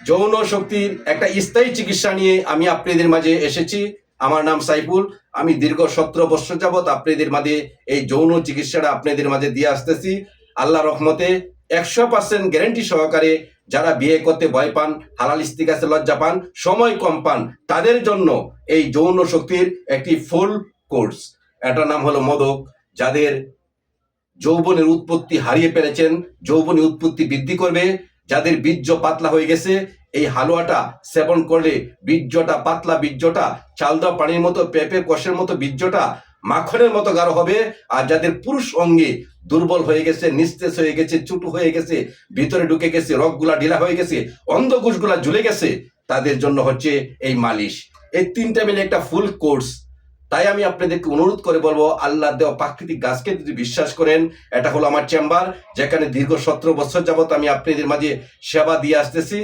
যৌন শক্তির একটা স্থায়ী চিকিৎসা নিয়ে আমি আপনাদের মাঝে এসেছি। আমার নাম সাইফুল। আমি দীর্ঘ 17 বছর যাবত আপনাদের মাঝে এই যৌন চিকিৎসাটা আপনাদের মাঝে দিয়ে আসতেছি। আল্লাহ রহমতে 100% গ্যারেন্টি সহকারে যারা বিয়ে করতে ভয় পান, হালাল স্ত্রীর কাছে লজ্জা পান, সময় কম পান, তাদের জন্য এই যৌন শক্তির একটি ফুল কোর্স। এটার নাম হলো মদক। যাদের যৌবনের উৎপত্তি হারিয়ে ফেলেছেন, যৌবনের উৎপত্তি বৃদ্ধি করবে। যাদের বীর্য পাতলা হয়ে গেছে, এই হালুয়াটা সেবন করলে বীর্যটা, পাতলা বীর্যটা চাল দেওয়া পানির মতো, পেঁপের কষের মতো বীর্যটা মাখনের মতো গাঢ় হবে। আর যাদের পুরুষ অঙ্গে দুর্বল হয়ে গেছে, নিস্তেজ হয়ে গেছে, চুটু হয়ে গেছে, ভিতরে ঢুকে গেছে, রগগুলা ঢিলা হয়ে গেছে, অন্ধকোষগুলা ঝুলে গেছে, তাদের জন্য হচ্ছে এই মালিশ। এই তিনটা মিলে একটা ফুল কোর্স। তাই আমি আপনাদেরকে অনুরোধ করে বলবো, আল্লাহ দেওয়া প্রাকৃতিক গাছকে যদি বিশ্বাস করেন, এটা হলো আমার চেম্বার, যেখানে দীর্ঘ 17 বছর যাবত আমি আপনাদের মাঝে সেবা দিয়ে আসতেছি।